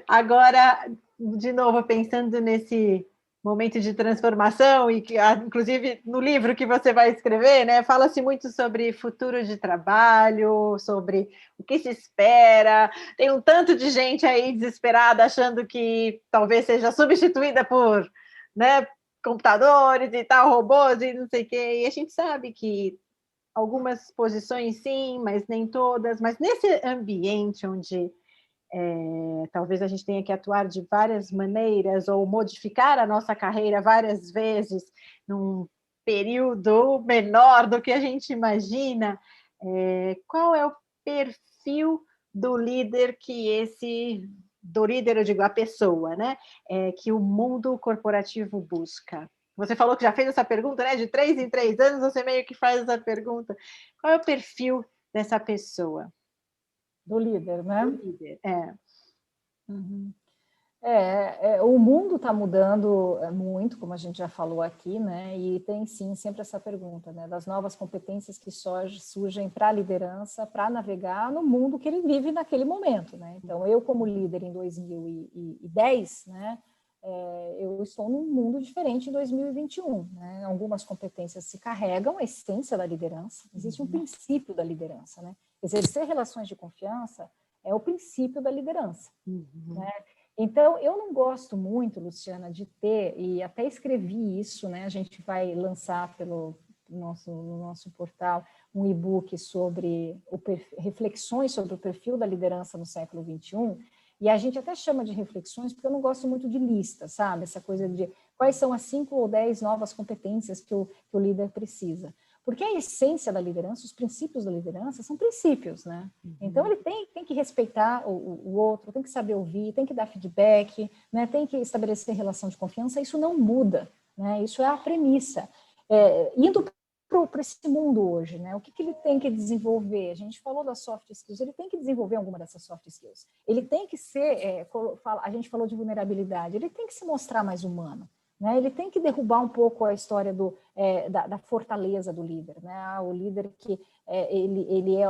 Agora, de novo, pensando nesse momento de transformação, e que, inclusive, no livro que você vai escrever, né, fala-se muito sobre futuro de trabalho, sobre o que se espera. Tem um tanto de gente aí desesperada, achando que talvez seja substituída por, né, computadores e tal, robôs e não sei o quê. E a gente sabe que algumas posições sim, mas nem todas. Mas nesse ambiente onde talvez a gente tenha que atuar de várias maneiras ou modificar a nossa carreira várias vezes num período menor do que a gente imagina, qual é o perfil do líder do líder, eu digo, a pessoa, né? Que o mundo corporativo busca? Você falou que já fez essa pergunta, né? De 3 em 3 anos, você meio que faz essa pergunta. Qual é o perfil dessa pessoa? Do líder, né? Do líder, O mundo está mudando muito, como a gente já falou aqui, né? E tem sim sempre essa pergunta, né? Das novas competências que surgem para a liderança, para navegar no mundo que ele vive naquele momento, né? Então, eu como líder em 2010, né? Eu estou num mundo diferente em 2021, né? Algumas competências se carregam, a essência da liderança, existe um princípio da liderança, né? Exercer relações de confiança é o princípio da liderança, né? Então, eu não gosto muito, Luciana, de ter, e até escrevi isso, né? A gente vai lançar no nosso portal um e-book sobre reflexões sobre o perfil da liderança no século XXI, e a gente até chama de reflexões porque eu não gosto muito de lista, sabe? Essa coisa de quais são as 5 ou 10 novas competências que o líder precisa. Porque a essência da liderança, os princípios da liderança são princípios, né? Então, ele tem que respeitar o outro, tem que saber ouvir, tem que dar feedback, né? Tem que estabelecer relação de confiança, isso não muda, né? Isso é a premissa. Indo para esse mundo hoje, né? O que ele tem que desenvolver? A gente falou das soft skills, ele tem que desenvolver alguma dessas soft skills. Ele tem que ser, a gente falou de vulnerabilidade, ele tem que se mostrar mais humano. Né? Ele tem que derrubar um pouco a história da fortaleza do líder, né? O líder que ele é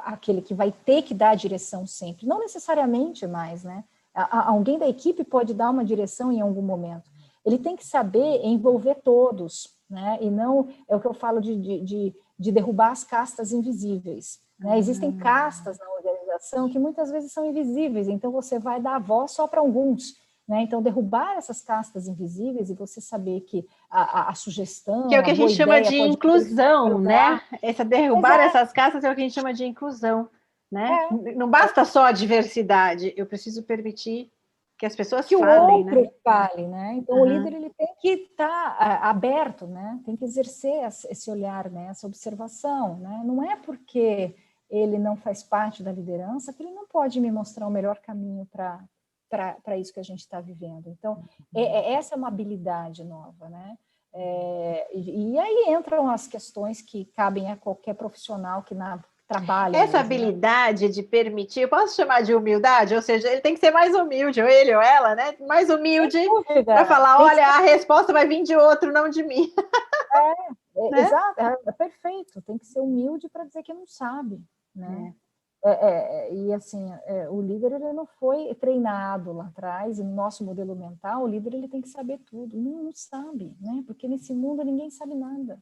aquele que vai ter que dar a direção sempre, não necessariamente mais, né? Alguém da equipe pode dar uma direção em algum momento. Ele tem que saber envolver todos, né? E não é o que eu falo de derrubar as castas invisíveis. Né? Existem castas na organização que muitas vezes são invisíveis, então você vai dar voz só para alguns. Né? Então, derrubar essas castas invisíveis e você saber que a sugestão, que é o que a gente chama de inclusão, né? Derrubar essas castas é o que a gente chama de inclusão, né? Não basta só a diversidade, eu preciso permitir que as pessoas que falem, o outro né? Fale, né? Então, o líder ele tem que estar aberto, né? Tem que exercer esse olhar, né? Essa observação, né? Não é porque ele não faz parte da liderança que ele não pode me mostrar o melhor caminho para isso que a gente está vivendo. Então, essa é uma habilidade nova, né? E aí entram as questões que cabem a qualquer profissional que trabalha. Essa mesmo, habilidade, né? De permitir, eu posso chamar de humildade? Ou seja, ele tem que ser mais humilde, ou ele ou ela, né? Mais humilde para falar, olha, a resposta vai vir de outro, não de mim. Né? Exato, é perfeito. Tem que ser humilde para dizer que não sabe, né? E assim, o líder ele não foi treinado lá atrás, e no nosso modelo mental, o líder ele tem que saber tudo. Não sabe, né? Porque nesse mundo ninguém sabe nada.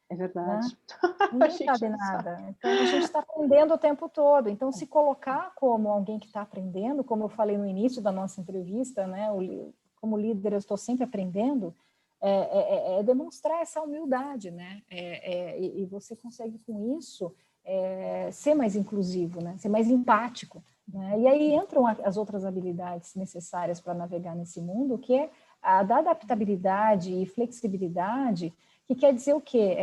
É verdade. Né? Ninguém sabe nada. Então, a gente está aprendendo o tempo todo. Então, se colocar como alguém que está aprendendo, como eu falei no início da nossa entrevista, né? Como líder, eu estou sempre aprendendo, demonstrar essa humildade, né? E você consegue, com isso, ser mais inclusivo, né? Ser mais empático. Né? E aí entram as outras habilidades necessárias para navegar nesse mundo, que é a da adaptabilidade e flexibilidade que quer dizer o quê?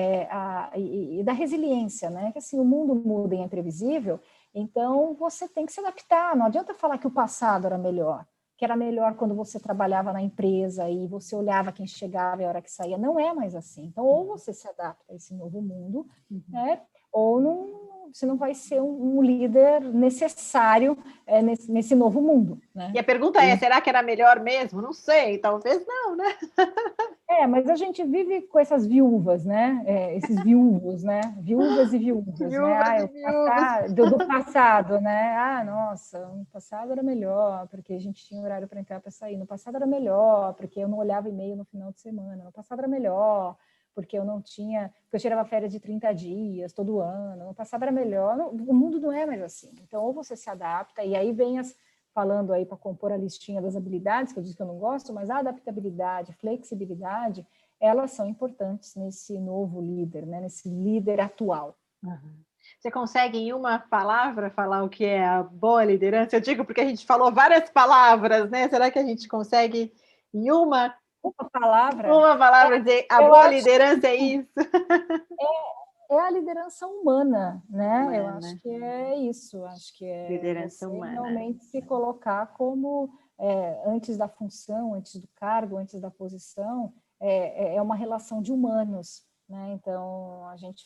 E da resiliência, né? Que assim, o mundo muda e é imprevisível, então você tem que se adaptar. Não adianta falar que o passado era melhor, que era melhor quando você trabalhava na empresa e você olhava quem chegava e a hora que saía. Não é mais assim. Então, ou você se adapta a esse novo mundo, né? Ou você não vai ser um líder necessário nesse novo mundo, né? E a pergunta é, será que era melhor mesmo? Não sei, talvez não, né? Mas a gente vive com essas viúvas, né? Esses viúvos, né? Viúvas e viúvas, Viúvas né? e viúvas. Do passado, né? Nossa, no passado era melhor, porque a gente tinha horário para entrar para sair. No passado era melhor, porque eu não olhava e-mail no final de semana. No passado era melhor, porque eu não tinha... Porque eu tirava férias de 30 dias todo ano. No passado era melhor. O mundo não é mais assim. Então, ou você se adapta, e aí vem falando aí para compor a listinha das habilidades, que eu disse que eu não gosto, mas a adaptabilidade, flexibilidade, elas são importantes nesse novo líder, né? Nesse líder atual. Você consegue, em uma palavra, falar o que é a boa liderança? Eu digo porque a gente falou várias palavras, né? Será que a gente consegue, em uma palavra dizer a boa liderança é isso? É a liderança humana, né? Eu acho que é isso. Acho que é liderança você humana. realmente se colocar como antes da função, antes do cargo, antes da posição, é uma relação de humanos, né? Então a gente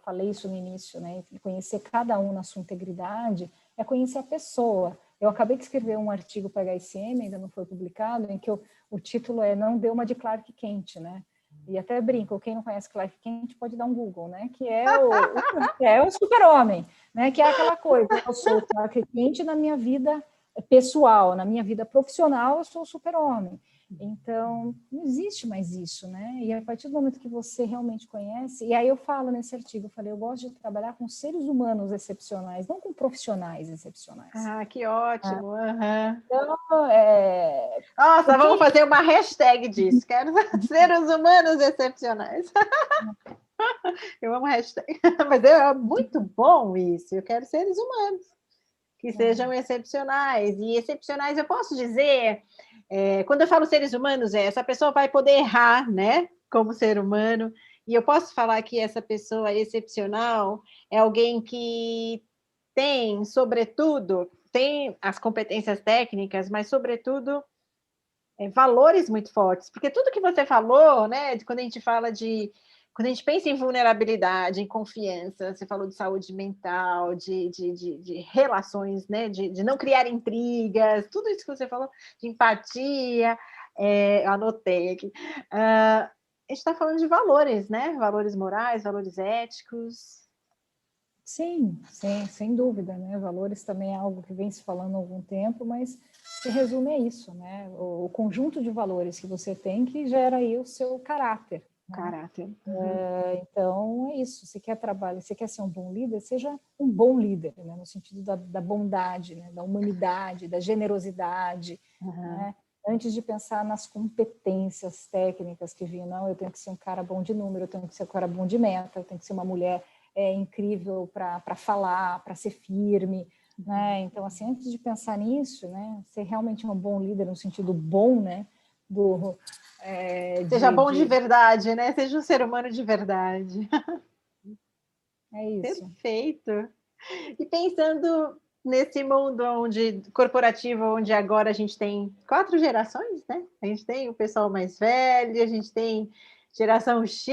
falei isso no início, né? Conhecer cada um na sua integridade é conhecer a pessoa. Eu acabei de escrever um artigo para a HSM, ainda não foi publicado, em que o título é Não Dê uma de Clark Kent, né? E até brinco, quem não conhece Clark Kent pode dar um Google, né? Que é o super-homem, né? Que é aquela coisa, eu sou o Clark Kent na minha vida pessoal, na minha vida profissional, eu sou o super-homem. Então, não existe mais isso, né? E a partir do momento que você realmente conhece, e aí eu falo nesse artigo, eu falei, eu gosto de trabalhar com seres humanos excepcionais, não com profissionais excepcionais. Que ótimo! Então, nossa, vamos fazer uma hashtag disso. Quero seres humanos excepcionais. Eu amo hashtag. Mas é muito bom isso. Eu quero seres humanos que sejam excepcionais. E excepcionais, eu posso dizer, quando eu falo seres humanos, essa pessoa vai poder errar, né? Como ser humano. E eu posso falar que essa pessoa excepcional é alguém que tem, sobretudo, tem as competências técnicas, mas, sobretudo, valores muito fortes. Porque tudo que você falou, né? Quando a gente fala quando a gente pensa em vulnerabilidade, em confiança, você falou de saúde mental, de relações, né? De não criar intrigas, tudo isso que você falou, de empatia, eu anotei aqui. A gente está falando de valores, né? Valores morais, valores éticos. Sim, sem dúvida, né? Valores também é algo que vem se falando há algum tempo, mas se resume a isso, né? O conjunto de valores que você tem que gera aí o seu caráter. Né? Caráter. Então, é isso. Você quer trabalhar, você quer ser um bom líder, seja um bom líder, né? No sentido da bondade, né? Da humanidade, da generosidade, né? Antes de pensar nas competências técnicas que vinham, não, eu tenho que ser um cara bom de número, eu tenho que ser um cara bom de meta, eu tenho que ser uma mulher incrível para falar, para ser firme, né? Então, assim, antes de pensar nisso, né, ser realmente um bom líder no sentido bom, né, seja bom de verdade, né? Seja um ser humano de verdade. É isso. Perfeito. E pensando nesse mundo corporativo, onde agora a gente tem 4 gerações, né? A gente tem o pessoal mais velho, a gente tem geração X,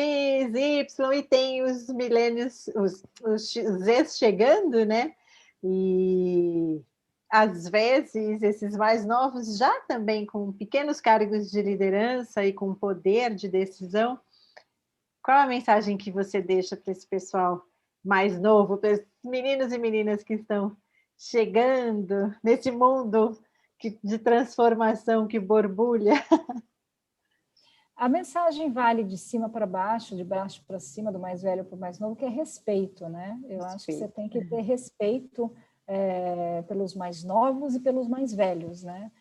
Y, e tem os milênios, os Zs chegando, né? E às vezes esses mais novos já também com pequenos cargos de liderança e com poder de decisão. Qual a mensagem que você deixa para esse pessoal mais novo, para os meninos e meninas que estão chegando nesse mundo de transformação que borbulha? A mensagem vale de cima para baixo, de baixo para cima, do mais velho para o mais novo, que é respeito, né? Eu acho que você tem que ter respeito pelos mais novos e pelos mais velhos, né?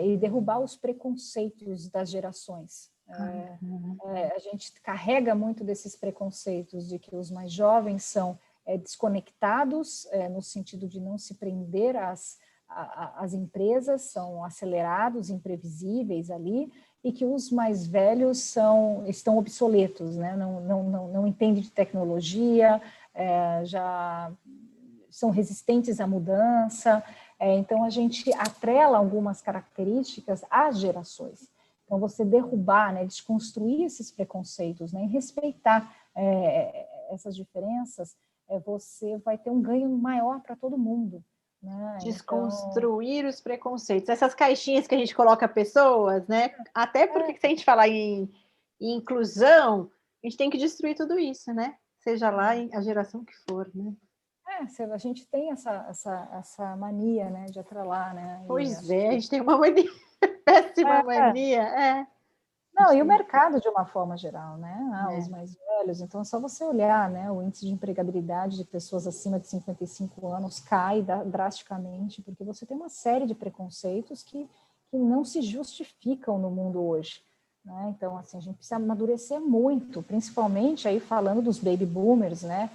E derrubar os preconceitos das gerações. A gente carrega muito desses preconceitos de que os mais jovens são desconectados, no sentido de não se prender às empresas, são acelerados, imprevisíveis ali, e que os mais velhos estão obsoletos, né? Não entendem de tecnologia, já são resistentes à mudança. Então, a gente atrela algumas características às gerações. Então, você derrubar, né, desconstruir esses preconceitos, né, e respeitar essas diferenças, você vai ter um ganho maior para todo mundo. Né? Desconstruir então, os preconceitos. Essas caixinhas que a gente coloca pessoas, né? Até porque se a gente falar em inclusão, a gente tem que destruir tudo isso, né? Seja lá a geração que for, né? A gente tem essa mania, né, de atrelar, né? Pois a gente tem uma mania, péssima mania, Não, e o mercado de uma forma geral, né? Os mais velhos, então é só você olhar, né? O índice de empregabilidade de pessoas acima de 55 anos cai drasticamente, porque você tem uma série de preconceitos que não se justificam no mundo hoje. Né? Então, assim, a gente precisa amadurecer muito, principalmente aí falando dos baby boomers, né?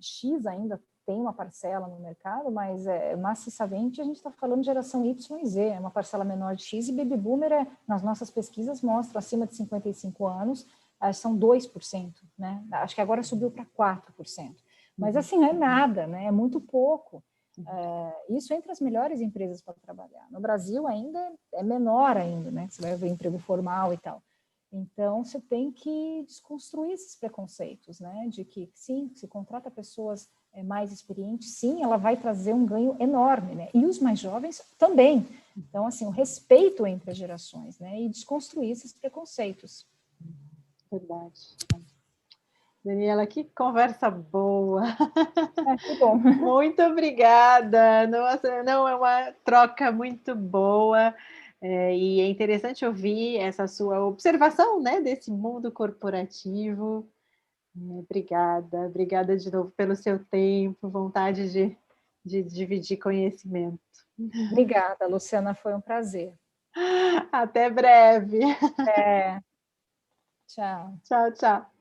X ainda tem uma parcela no mercado, mas maciçamente a gente está falando de geração Y e Z, é uma parcela menor de X, e baby boomer, nas nossas pesquisas, mostram acima de 55 anos, são 2%, né? Acho que agora subiu para 4%. Mas assim, não é nada, né? É muito pouco. Isso entre as melhores empresas para trabalhar. No Brasil ainda é menor ainda, né? Você vai ver emprego formal e tal. Então, você tem que desconstruir esses preconceitos, né? De que, sim, se contrata pessoas mais experientes, sim, ela vai trazer um ganho enorme, né? E os mais jovens também. Então, assim, o respeito entre as gerações, né? E desconstruir esses preconceitos. Verdade. Daniela, que conversa boa. Que bom. Muito obrigada. Nossa, não, é uma troca muito boa. E é interessante ouvir essa sua observação, né, desse mundo corporativo. Obrigada de novo pelo seu tempo, vontade de dividir conhecimento. Obrigada, Luciana, foi um prazer. Até breve. Tchau. Tchau, tchau.